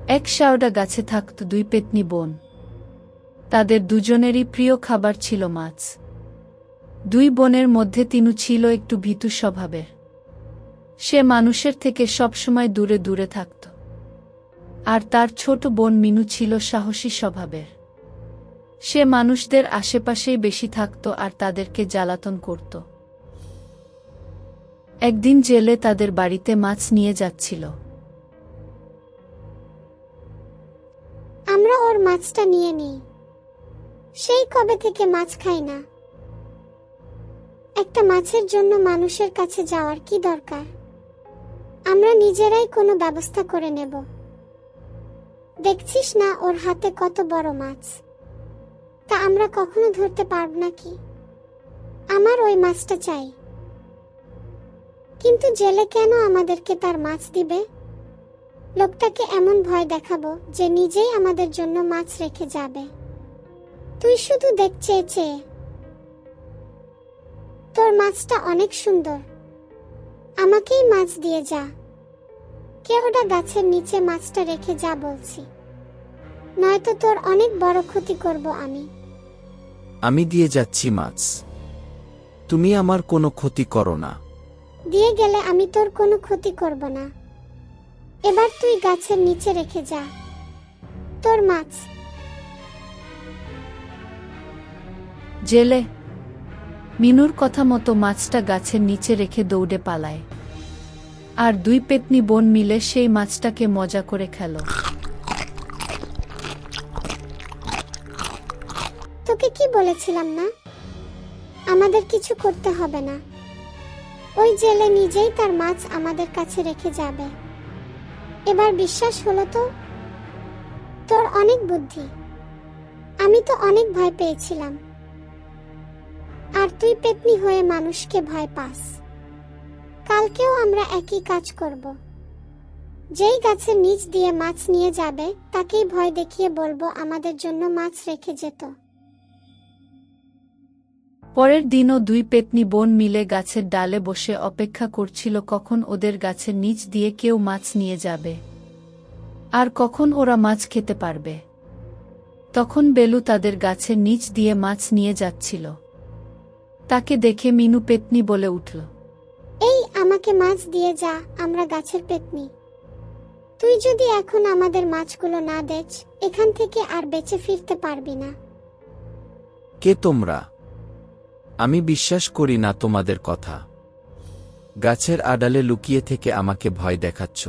এক শাওডা গাছে থাকত দুই পেতনি বোন। তাদের দুজনেরই প্রিয় খাবার ছিল মাছ। দুই বোনের মধ্যে তিনু ছিল একটু ভীতু স্বভাবের। সে মানুষের থেকে সবসময় দূরে দূরে থাকত। আর তার ছোট বোন মিনু ছিল সাহসী স্বভাবের। সে মানুষদের আশেপাশেই বেশি থাকত আর তাদেরকে জ্বালাতন করত। একদিন জেলে তাদের বাড়িতে মাছ নিয়ে যাচ্ছিল। আমরা ওর মাছটা নিয়ে নিই, সেই কবে থেকে মাছ খাই না। একটা মাছের জন্য মানুষের কাছে যাওয়ার কি দরকার? আমরা নিজেরাই কোনো ব্যবস্থা করে নেব। দেখছিস না ওর হাতে কত বড় মাছ, তা আমরা কখনো ধরতে পারব নাকি? আমার ওই মাছটা চাই। কিন্তু জেলে কেন আমাদেরকে তার মাছ দিবে? লোকটাকে এমন ভয় দেখাবো যে নিজেই আমাদের জন্য মাছ রেখে যাবে। তুই শুধু দেখ চেয়ে চেয়ে। তোর মাছটা অনেক সুন্দর, আমাকেই মাছ দিয়ে যা। কেওড়া গাছের নিচে মাছটা রেখে যা বলছি, নয়তো তোর অনেক বড় ক্ষতি করব আমি। আমি দিয়ে যাচ্ছি মাছ, তুমি আমার কোনো ক্ষতি করো না। দিয়ে গেলে আমি তোর কোনো ক্ষতি করব না। এবার তুই গাছের নিচে রেখে যা তোর মাছ। জেলে মিনুর কথা মতো মাছটা গাছের নিচে রেখে দৌড়ে পালায়। আর দুই পেতনি বোন মিলে সেই মাছটাকে মজা করে খেল। তোকে কি বলেছিলাম না, আমাদের কিছু করতে হবে না। ওই জেলে নিজেই তার মাছ আমাদের কাছে রেখে যাবে। এবার বিশ্বাস হলো তো? তোর অনেক বুদ্ধি। আমি তো অনেক ভয় পেয়েছিলাম। আর তুই পেতনি হয়ে মানুষকে ভয় পাস। কালকেও আমরা একই কাজ করব। যেই গাছের নিচ দিয়ে মাছ নিয়ে যাবে তাকেই ভয় দেখিয়ে বলবো আমাদের জন্য মাছ রেখে যেত। পরের দিনও দুই পেতনি বোন মিলে গাছের ডালে বসে অপেক্ষা করছিল কখন ওদের গাছের নিচ দিয়ে কেউ মাছ নিয়ে যাবে আর কখন ওরা মাছ খেতে পারবে। তখন বেলু তাদের গাছের নিচ দিয়ে মাছ নিয়ে যাচ্ছিল। তাকে দেখে মিনু পেতনি বলে উঠল, এই আমাকে মাছ দিয়ে যা, আমরা গাছের পেতনি। তুই যদি এখন আমাদের মাছগুলো না দেস, এখান থেকে আর বেঁচে ফিরতে পারবি না। কে তোমরা? আমি বিশ্বাস করি না তোমাদের কথা। গাছের আড়ালে লুকিয়ে থেকে আমাকে ভয় দেখাচ্ছ।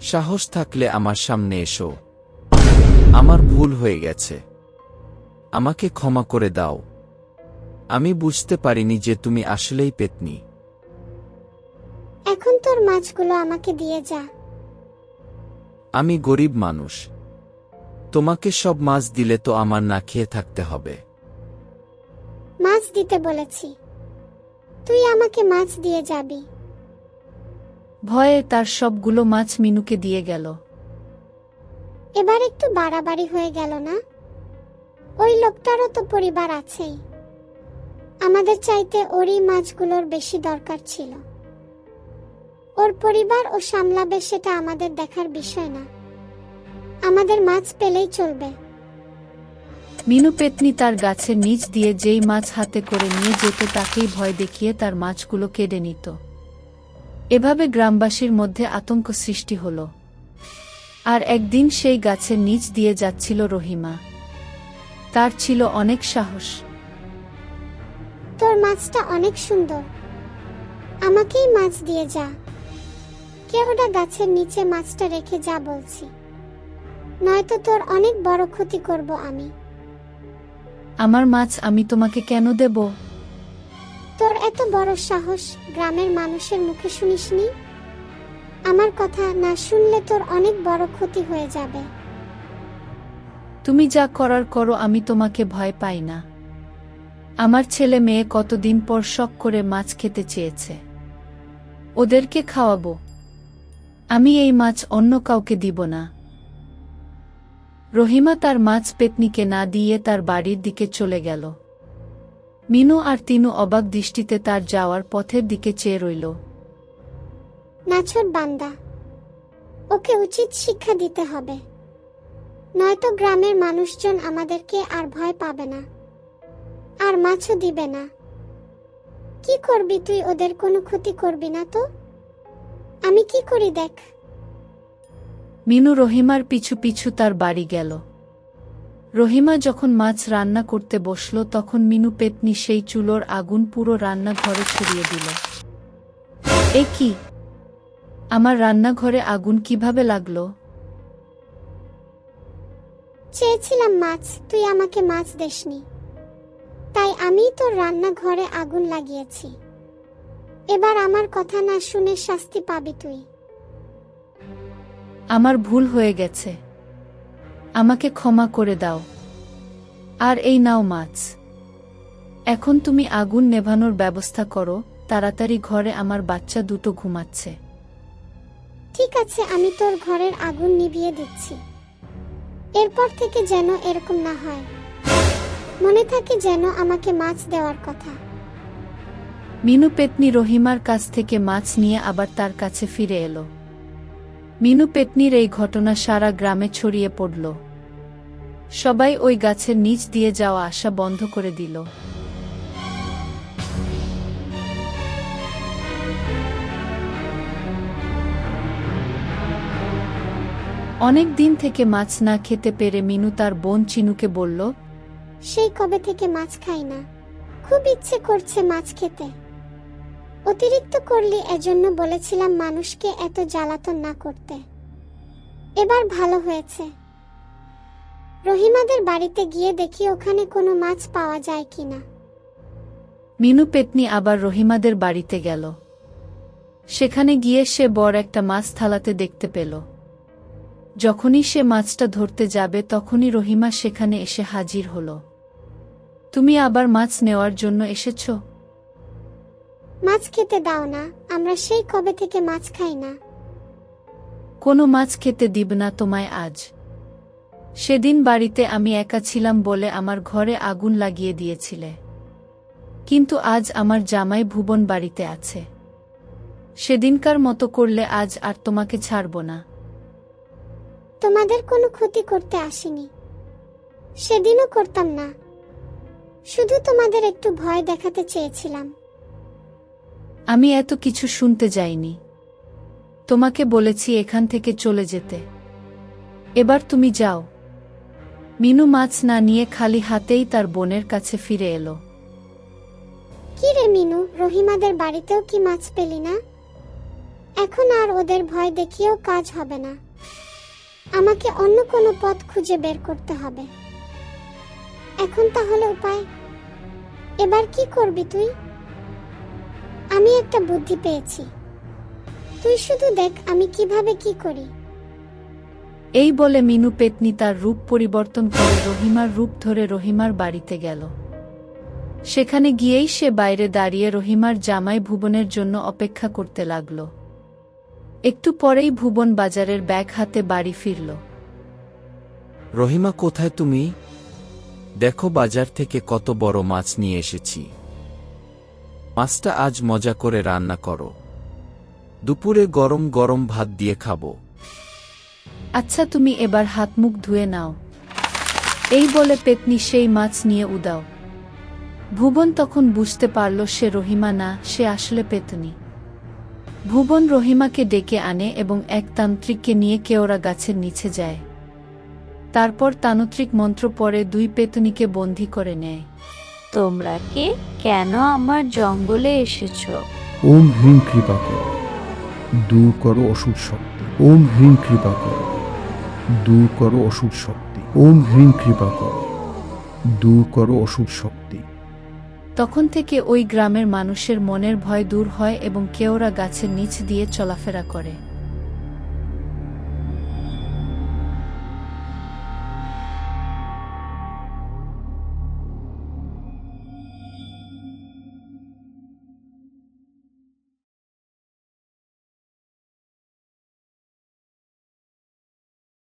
সাহস থাকলে আমার সামনে এসো। আমার ভুল হয়ে গেছে, আমাকে ক্ষমা করে দাও। আমি বুঝতে পারিনি যে তুমি আসলেই পেতনি। এখন তোর মাছগুলো আমাকে দিয়ে যা। আমি গরিব মানুষ, তোমাকে সব মাছ দিলে তো আমার না খেয়ে থাকতে হবে। মাছ দিতে বলেছি, তুই আমাকে মাছ দিয়ে যাবি। ভয়ে তার সবগুলো মাছ মিনুকে দিয়ে গেল। এবার একটু বাড়াবাড়ি হয়ে গেল না? ওই লোকটারও তো পরিবার আছেই। আমাদের চাইতে ওরই মাছগুলোর বেশি দরকার ছিল। ওর পরিবার ও সামলাবে সেটা আমাদের দেখার বিষয় না। আমাদের মাছ পেলেই চলবে। মিনু পেতনি তার গাছের নিচ দিয়ে যেই মাছ হাতে করে নিয়ে যেত তাকেই ভয় দেখিয়ে তার মাছগুলো কেড়ে নিত। এভাবে গ্রামবাসীর মধ্যে আতঙ্ক সৃষ্টি হল। আর একদিন সেই গাছের নিচ দিয়ে যাচ্ছিল রহিমা। তার ছিল অনেক সাহস। তোর মাছটা অনেক সুন্দর, আমাকেই মাছ দিয়ে যা। কেওড়া গাছের নিচে মাছটা রেখে যা বলছি, নয়তো তোর অনেক বড় ক্ষতি করব আমি। আমার মাছ আমি তোমাকে কেন দেব? তোর এত বড় সাহস গ্রামের মানুষের মুখে শুনিসনি? আমার কথা না শুনলে তোর অনেক বড় ক্ষতি হয়ে যাবে। তুমি যা করার করো, আমি তোমাকে ভয় পাই না। আমার ছেলে মেয়ে কতদিন পর শখ করে মাছ খেতে চেয়েছে, ওদেরকে খাওয়াবো। আমি এই মাছ অন্য কাউকে দিব না। রহিমা তার মাছ পেতনিকে না দিয়ে তার বাড়ির দিকে চলে গেল। মিনু আর তিনু অবাক দৃষ্টিতে তার যাওয়ার পথের দিকে চেয়ে রইল। নাছোড় বান্দা, ওকে উচিত শিক্ষা দিতে হবে, নয়তো গ্রামের মানুষজন আমাদেরকে আর ভয় পাবে না, আর মাছও দিবে না। কি করবি তুই? ওদের কোনো ক্ষতি করবি না তো? আমি কি করি দেখ। মিনু রহিমার পিছু পিছু তার বাড়ি গেল। রহিমা যখন মাছ রান্না করতে বসল তখন মিনু পেতনি সেই চুলোর আগুন পুরো রান্নাঘরে ছড়িয়ে দিল। এ কি? আমার রান্নাঘরে আগুন কিভাবে লাগলো? চেয়েছিলাম মাছ, তুই আমাকে মাছ দেসনি, তাই আমি তোর রান্নাঘরে আগুন লাগিয়েছি। এবার আমার কথা না শুনে শাস্তি পাবি তুই। আমার ভুল হয়ে গেছে, আমাকে ক্ষমা করে দাও। আর এই নাও মাছ। এখন তুমি আগুন নেভানোর ব্যবস্থা করো, তাড়াতাড়ি, ঘরে আমার বাচ্চা দুটো ঘুমাচ্ছে। ঠিক আছে, আমি তোর ঘরের আগুন নিভিয়ে দিচ্ছি। এরপর থেকে যেন এরকম না হয়, মনে থাকে যেন আমাকে মাছ দেওয়ার কথা। মিনু পেতনি রহিমার কাছ থেকে মাছ নিয়ে আবার তার কাছে ফিরে এলো। মিনু পেতনির এই ঘটনা সারা গ্রামে ছড়িয়ে পড়ল। সবাই ওই গাছের নিচ দিয়ে যাওয়া আসা বন্ধ করে দিল। অনেক দিন থেকে মাছ না খেতে পেরে মিনু তার বোন চিনুকে বলল, সেই কবে থেকে মাছ খাই না, খুব ইচ্ছে করছে মাছ খেতে। অতিরিক্ত করলি, এজন্য বলেছিলাম মানুষকে এত জ্বালাতন না করতে। এবার ভালো হয়েছে। রহিমাদের বাড়িতে গিয়ে দেখি ওখানে কোনো মাছ পাওয়া যায় কিনা। মিনু পেতনি আবার রহিমাদের বাড়িতে গেল। সেখানে গিয়ে সে বড় একটা মাছ থালাতে দেখতে পেল। যখনই সে মাছটা ধরতে যাবে তখনই রহিমা সেখানে এসে হাজির হল। তুমি আবার মাছ নেওয়ার জন্য এসেছ? মাছ খেতে দাও না, আমরা সেই কবে থেকে মাছ খাই না। কোনো মাছ খেতে দিব না তোমায় আজ। সেদিন বাড়িতে আমি একা ছিলাম বলে আমার ঘরে আগুন লাগিয়ে দিয়েছিলে, কিন্তু আজ আমার জামাই ভুবন বাড়িতে আছে। সেদিনকার মতো করলে আজ আর তোমাকে ছাড়ব না। তোমাদের কোনো ক্ষতি করতে আসিনি, সেদিনও করতাম না, শুধু তোমাদের একটু ভয় দেখাতে চেয়েছিলাম। আমি এত কিছু শুনতে যাইনি, তোমাকে বলেছি এখান থেকে চলে যেতে। এবার তুমি যাও। মিনু মাছ না নিয়ে খালি হাতেই তার বোনের কাছে ফিরে এলো। কি রে মিনু, রহিমাদের বাড়িতেও কি মাছ পেলি না? এখন আর ওদের ভয় দেখিয়েও কাজ হবে না, আমাকে অন্য কোনো পথ খুঁজে বের করতে হবে। এখন তাহলে উপায়? এবার কি করবি তুই? আমি একটা বুদ্ধি পেয়েছি, তুই শুধু দেখ আমি কিভাবে কি করি। এই বলে মিনু পেতনি তার রূপ পরিবর্তন করে রহিমার রূপ ধরে রহিমার বাড়িতে গেল। সেখানে গিয়েই সে বাইরে দাঁড়িয়ে রহিমার জামাই ভুবনের জন্য অপেক্ষা করতে লাগল। একটু পরেই ভুবন বাজারের ব্যাগ হাতে বাড়ি ফিরল। রহিমা, কোথায় তুমি? দেখো বাজার থেকে কত বড় মাছ নিয়ে এসেছি। মাছটা আজ মজা করে রান্না করো, দুপুরে গরম গরম ভাত দিয়ে খাবো। আচ্ছা, তুমি এবার হাত মুখ ধুয়ে নাও। এই বলে পেতনি সেই মাছ নিয়ে উদাও। ভুবন তখন বুঝতে পারল সে রহিমা না, সে আসলে পেতনি। ভুবন রহিমাকে ডেকে আনে এবং এক তান্ত্রিককে নিয়ে কেওড়া গাছের নিচে যায়। তারপর তান্ত্রিক মন্ত্র পড়ে দুই পেতনিকে বন্দী করে নেয়। তোমরা কে? কেন আমার জঙ্গলে এসেছো? ওম হ্রিং কৃপা করো, দূর করো অসুর শক্তি। ওম হ্রিং কৃপা করো, দূর করো অসুর শক্তি। ওম হ্রিং কৃপা করো, দূর করো অসুর শক্তি। তখন থেকে ওই গ্রামের মানুষের মনের ভয় দূর হয় এবং কেওড়া গাছের নিচ দিয়ে চলাফেরা করে।